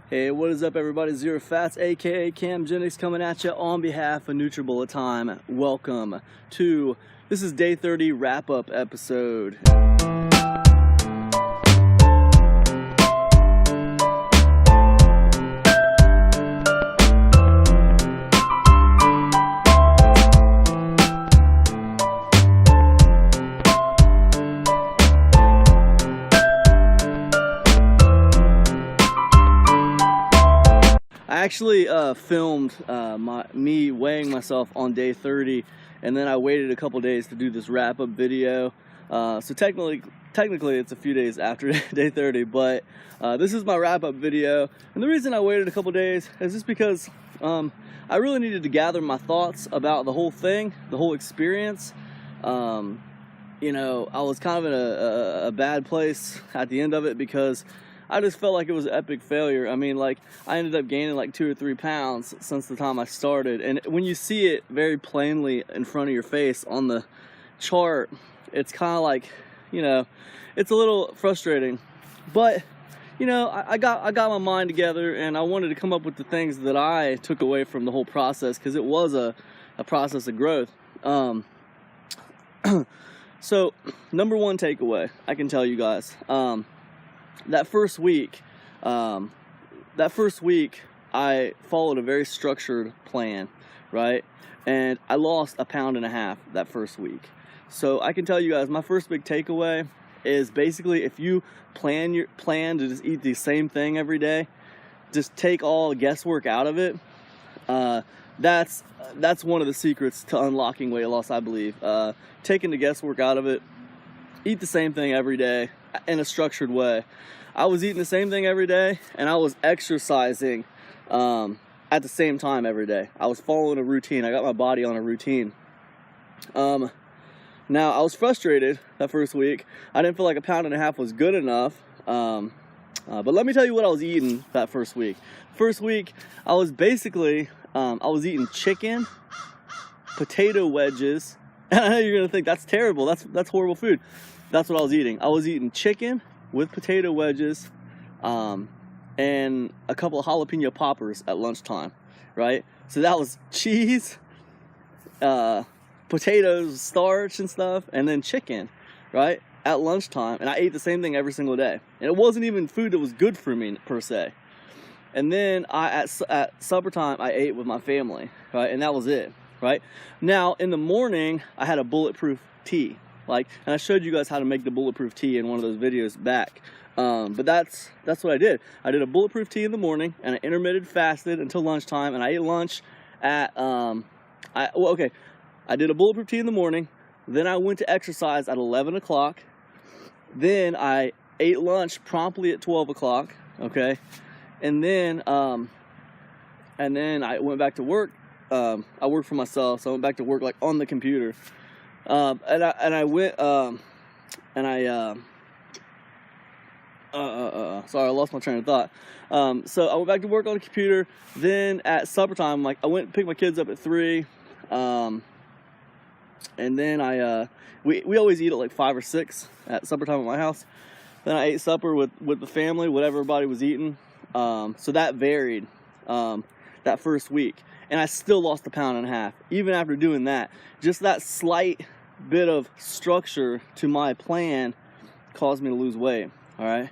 Hey, what is up everybody? Zero Fats, aka Cam Jennings, coming at you on behalf of nutribullettime. Welcome to, this is day 30 wrap-up episode. I actually filmed me weighing myself on day 30, and then I waited a couple days to do this wrap-up video. So technically it's a few days after day 30, but this is my wrap-up video. And the reason I waited a couple days is just because I really needed to gather my thoughts about the whole thing, the whole experience. You know, I was kind of in a bad place at the end of it because I just felt like it was an epic failure. I mean, like, I ended up gaining like 2 or 3 pounds since the time I started. And when you see it very plainly in front of your face on the chart, it's kind of like, you know, it's a little frustrating. But, you know, I got my mind together, and I wanted to come up with the things that I took away from the whole process, because it was a process of growth. So, number one takeaway, I can tell you guys. That first week, I followed a very structured plan, right? And I lost 1.5 pounds that first week. So I can tell you guys, my first big takeaway is basically, if you plan to just eat the same thing every day, just take all guesswork out of it. That's one of the secrets to unlocking weight loss, I believe. Taking the guesswork out of it, eat the same thing every day in a structured way. I was eating the same thing every day, and I was exercising at the same time every day. I was following a routine. I got my body on a routine. Now, I was frustrated that first week. I didn't feel like 1.5 pounds was good enough. But let me tell you what I was eating that first week. First week, I was basically, I was eating chicken, potato wedges. And I know you're gonna think that's terrible. That's horrible food. That's what I was eating. I was eating chicken with potato wedges, and a couple of jalapeno poppers at lunchtime, right? So that was cheese, potatoes, starch and stuff, and then chicken, right? At lunchtime, and I ate the same thing every single day. And it wasn't even food that was good for me, per se. And then at supper time, I ate with my family, right? And that was it, right? Now, in the morning, I had a bulletproof tea. And I showed you guys how to make the bulletproof tea in one of those videos back. But that's what I did. I did a bulletproof tea in the morning, and I intermittent fasted until lunchtime, and I ate lunch at, I did a bulletproof tea in the morning, then I went to exercise at 11 o'clock, then I ate lunch promptly at 12 o'clock, okay, and then I went back to work. I worked for myself, so I went back to work like on the computer. Sorry, I lost my train of thought. So I went back to work on the computer. Then at supper time, like, I went and picked my kids up at 3. And then we always eat at like 5 or 6 at supper time at my house. Then I ate supper with the family, whatever everybody was eating. So that varied, that first week. And I still lost 1.5 pounds, even after doing that. Just that slight bit of structure to my plan caused me to lose weight, all right?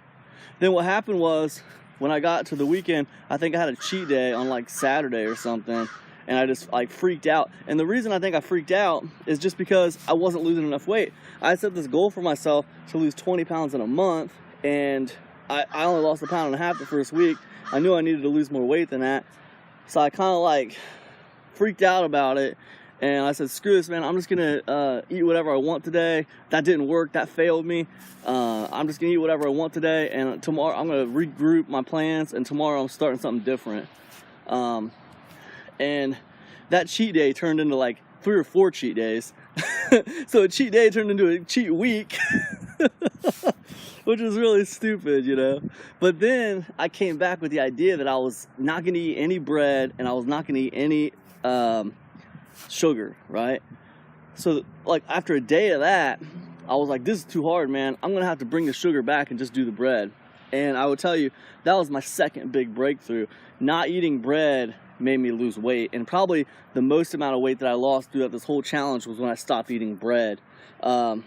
Then what happened was, when I got to the weekend, I think I had a cheat day on like Saturday or something, and I just like freaked out. And the reason I think I freaked out is just because I wasn't losing enough weight. I set this goal for myself to lose 20 pounds in a month, and I only lost 1.5 pounds the first week. I knew I needed to lose more weight than that. So I kind of like freaked out about it, and I said, screw this, man, I'm just gonna eat whatever I want today. That didn't work, that failed me. I'm just gonna eat whatever I want today, and tomorrow I'm gonna regroup my plans, and tomorrow I'm starting something different. And that cheat day turned into like 3 or 4 cheat days. So a cheat day turned into a cheat week. Which was really stupid, you know. But then I came back with the idea that I was not going to eat any bread, and I was not going to eat any sugar, right? So, like, after a day of that, I was like, this is too hard, man. I'm going to have to bring the sugar back and just do the bread. And I will tell you, that was my second big breakthrough. Not eating bread made me lose weight, and probably the most amount of weight that I lost throughout this whole challenge was when I stopped eating bread. And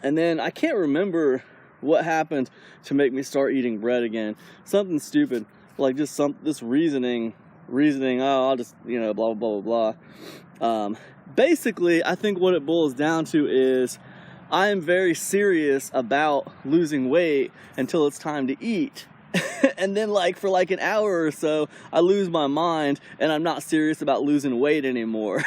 then I can't remember what happened to make me start eating bread again. Something stupid, like just this reasoning, oh, I'll just, you know, blah, blah, blah, blah. Basically, I think what it boils down to is I am very serious about losing weight until it's time to eat. And then like for like an hour or so, I lose my mind and I'm not serious about losing weight anymore.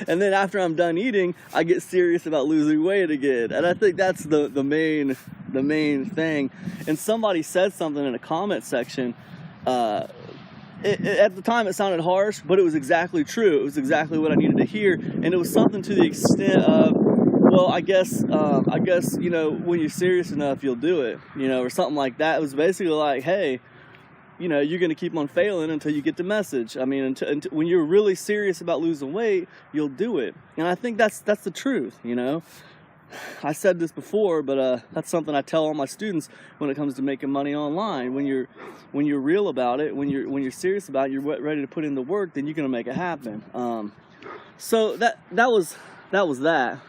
And then after I'm done eating, I get serious about losing weight again. And I think that's the main thing. And somebody said something in a comment section. At the time it sounded harsh, but it was exactly true. It was exactly what I needed to hear. And it was something to the extent of, well, I guess, you know, when you're serious enough, you'll do it, you know, or something like that. It was basically like, hey, you know, you're going to keep on failing until you get the message. I mean, until when you're really serious about losing weight, you'll do it. And I think that's the truth, you know. I said this before, but that's something I tell all my students when it comes to making money online. When you're real about it, when you're serious about it, you're ready to put in the work, then you're going to make it happen. So that was that.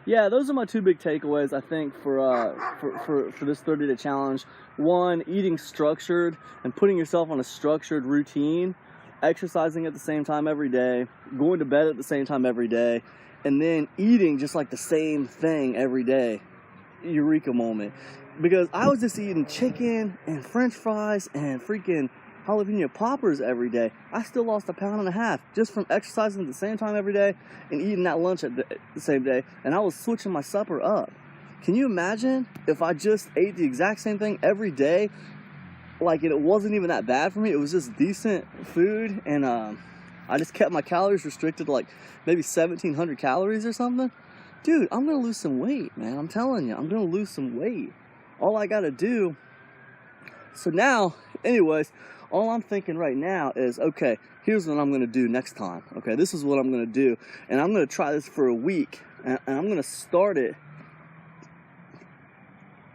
Yeah, those are my two big takeaways, I think, for this 30-day challenge. One, eating structured and putting yourself on a structured routine, exercising at the same time every day, going to bed at the same time every day, and then eating just like the same thing every day. Eureka moment. Because I was just eating chicken and french fries and freaking jalapeno poppers every day. I still lost 1.5 pounds just from exercising at the same time every day and eating that lunch at the same day. And I was switching my supper up. Can you imagine if I just ate the exact same thing every day? Like, it wasn't even that bad for me. It was just decent food, and I just kept my calories restricted to like maybe 1,700 calories or something. Dude, I'm gonna lose some weight, man. I'm telling you, I'm gonna lose some weight. All I gotta do. So now, anyways, all I'm thinking right now is, okay, here's what I'm going to do next time. Okay, this is what I'm going to do. And I'm going to try this for a week. And I'm going to start it.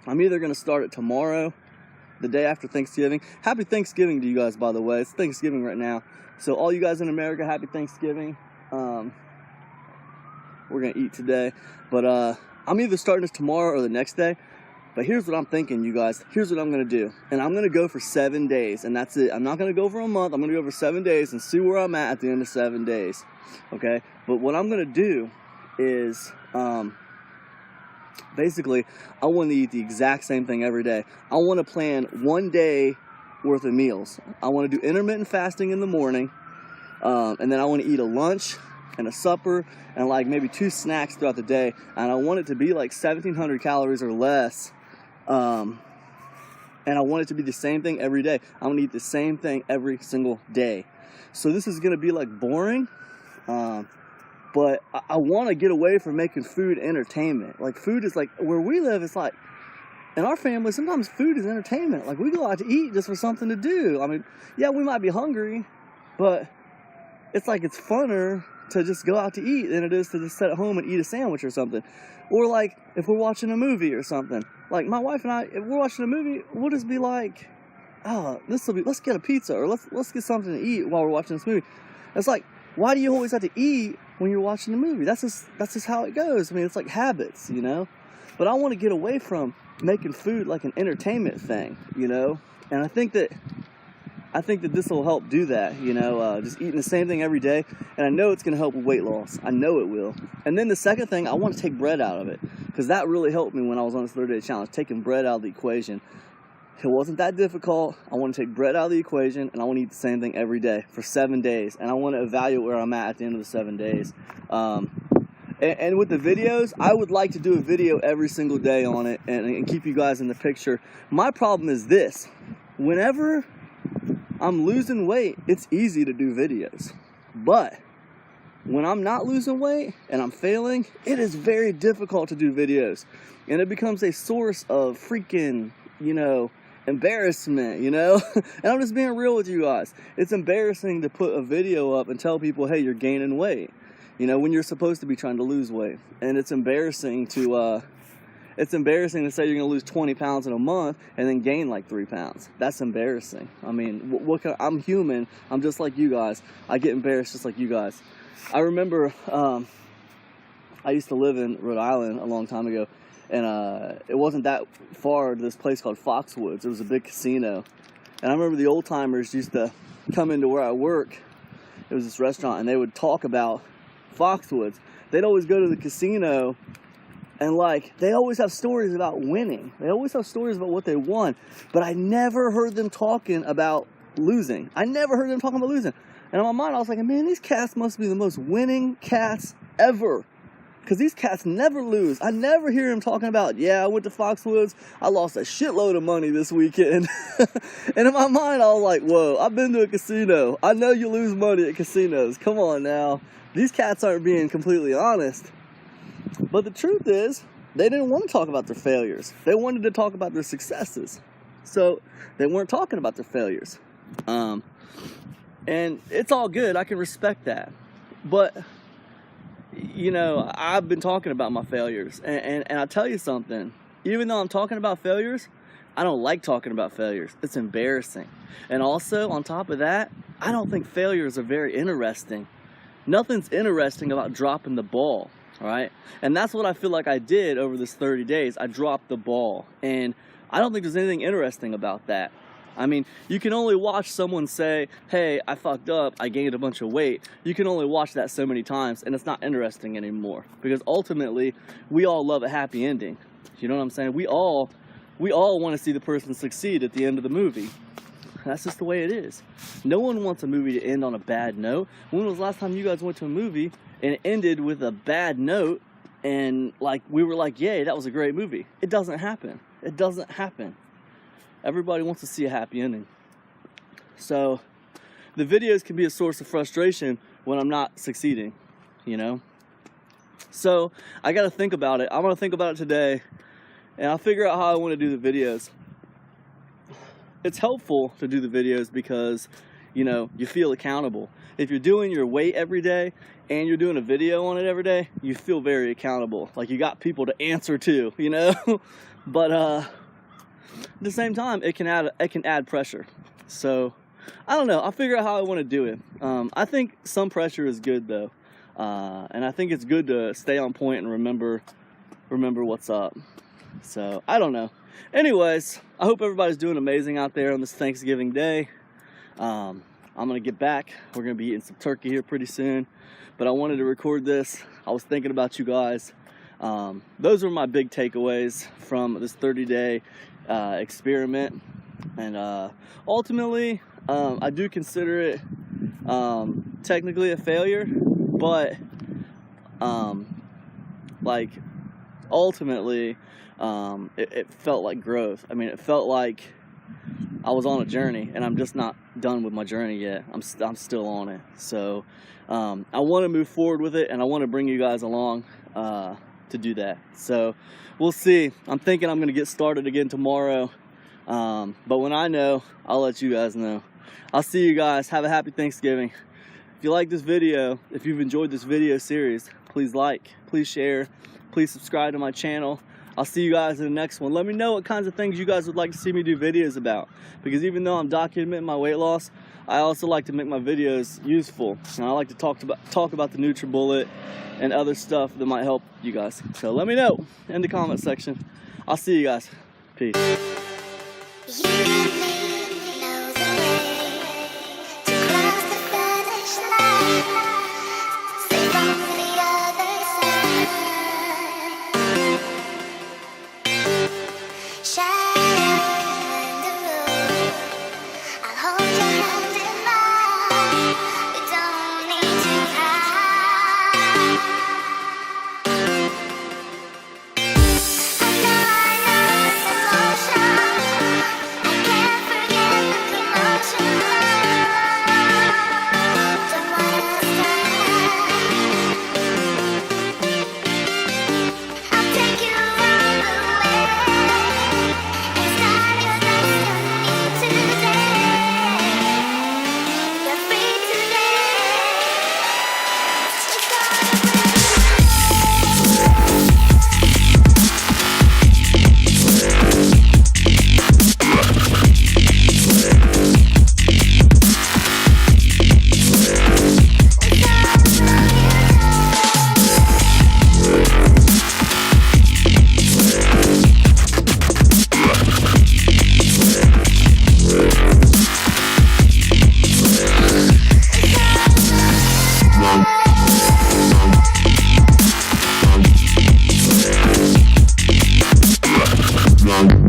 I'm either going to start it tomorrow, the day after Thanksgiving. Happy Thanksgiving to you guys, by the way. It's Thanksgiving right now. So all you guys in America, happy Thanksgiving. We're going to eat today. But I'm either starting this tomorrow or the next day. But here's what I'm thinking, you guys. Here's what I'm going to do. And I'm going to go for 7 days. And that's it. I'm not going to go for a month. I'm going to go for 7 days and see where I'm at the end of 7 days. Okay? But what I'm going to do is, basically, I want to eat the exact same thing every day. I want to plan 1 day worth of meals. I want to do intermittent fasting in the morning. And then I want to eat a lunch and a supper and like maybe 2 snacks throughout the day. And I want it to be like 1,700 calories or less. And I want it to be the same thing every day. I'm going to eat the same thing every single day. So this is going to be like boring, but I want to get away from making food entertainment. Like, food is like, where we live, it's like, in our family, sometimes food is entertainment. Like, we go out to eat just for something to do. I mean, yeah, we might be hungry, but it's like, it's funner to just go out to eat than it is to just sit at home and eat a sandwich or something. Or like, if we're watching a movie or something, like my wife and I, if we're watching a movie, we'll just be like, oh, let's get a pizza, or let's get something to eat while we're watching this movie. It's like, why do you always have to eat when you're watching a movie? That's just how it goes. I mean, it's like habits, you know. But I want to get away from making food like an entertainment thing, you know. And I think that this will help do that, you know, just eating the same thing every day. And I know it's going to help with weight loss. I know it will. And then the second thing, I want to take bread out of it, because that really helped me when I was on this 30-day challenge, taking bread out of the equation. It wasn't that difficult. I want to take bread out of the equation, and I want to eat the same thing every day for 7 days. And I want to evaluate where I'm at the end of the 7 days. And with the videos, I would like to do a video every single day on it and keep you guys in the picture. My problem is this. Whenever I'm losing weight, it's easy to do videos. But when I'm not losing weight and I'm failing, it is very difficult to do videos. And it becomes a source of freaking, you know, embarrassment, you know. And I'm just being real with you guys. It's embarrassing to put a video up and tell people, hey, you're gaining weight, you know, when you're supposed to be trying to lose weight. And it's embarrassing to It's embarrassing to say you're going to lose 20 pounds in a month and then gain like 3 pounds. That's embarrassing. I mean, I'm human. I'm just like you guys. I get embarrassed just like you guys. I remember I used to live in Rhode Island a long time ago, and it wasn't that far to this place called Foxwoods. It was a big casino. And I remember the old timers used to come into where I work. It was this restaurant, and they would talk about Foxwoods. They'd always go to the casino, and like, they always have stories about winning. They always have stories about what they won. But I never heard them talking about losing. I never heard them talking about losing. And in my mind, I was like, man, these cats must be the most winning cats ever. Because these cats never lose. I never hear them talking about, yeah, I went to Foxwoods. I lost a shitload of money this weekend. And in my mind, I was like, whoa, I've been to a casino. I know you lose money at casinos. Come on now. These cats aren't being completely honest. But the truth is, they didn't want to talk about their failures. They wanted to talk about their successes. So they weren't talking about their failures. And it's all good. I can respect that. But you know, I've been talking about my failures, and I'll tell you something, even though I'm talking about failures, I don't like talking about failures. It's embarrassing. And also, on top of that, I don't think failures are very interesting. Nothing's interesting about dropping the ball, all right? And that's what I feel like I did over this 30 days. I dropped the ball, and I don't think there's anything interesting about that. I mean, you can only watch someone say, hey, I fucked up, I gained a bunch of weight. You can only watch that so many times, and it's not interesting anymore. Because ultimately, we all love a happy ending. You know what I'm saying? We all want to see the person succeed at the end of the movie. That's just the way it is. No one wants a movie to end on a bad note. When was the last time you guys went to a movie and it ended with a bad note, and like we were like, yay, that was a great movie? It doesn't happen. It doesn't happen. Everybody wants to see a happy ending. So the videos can be a source of frustration when I'm not succeeding, you know? So I got to think about it. I'm going to think about it today, and I'll figure out how I want to do the videos. It's helpful to do the videos because, you know, you feel accountable. If you're doing your weight every day and you're doing a video on it every day, you feel very accountable. Like you got people to answer to, you know? But at the same time, it can add pressure. So I don't know. I'll figure out how I want to do it. I think some pressure is good though, and I think it's good to stay on point and remember what's up. So I don't know. Anyways, I hope everybody's doing amazing out there on this Thanksgiving Day. I'm gonna get back. We're gonna be eating some turkey here pretty soon, but I wanted to record this. I was thinking about you guys. Those were my big takeaways from this 30-day experiment, and ultimately I do consider it technically a failure, but like ultimately it felt like growth. I mean, it felt like I was on a journey, and I'm just not done with my journey yet. I'm still on it. So I want to move forward with it, and I want to bring you guys along to do that. So we'll see. I'm thinking I'm going to get started again tomorrow. But when I know, I'll let you guys know. I'll see you guys. Have a happy Thanksgiving. If you like this video, if you've enjoyed this video series, please like, please share, please subscribe to my channel. I'll see you guys in the next one. Let me know what kinds of things you guys would like to see me do videos about. Because even though I'm documenting my weight loss, I also like to make my videos useful. And I like to talk about the NutriBullet and other stuff that might help you guys. So let me know in the comment section. I'll see you guys. Peace. long.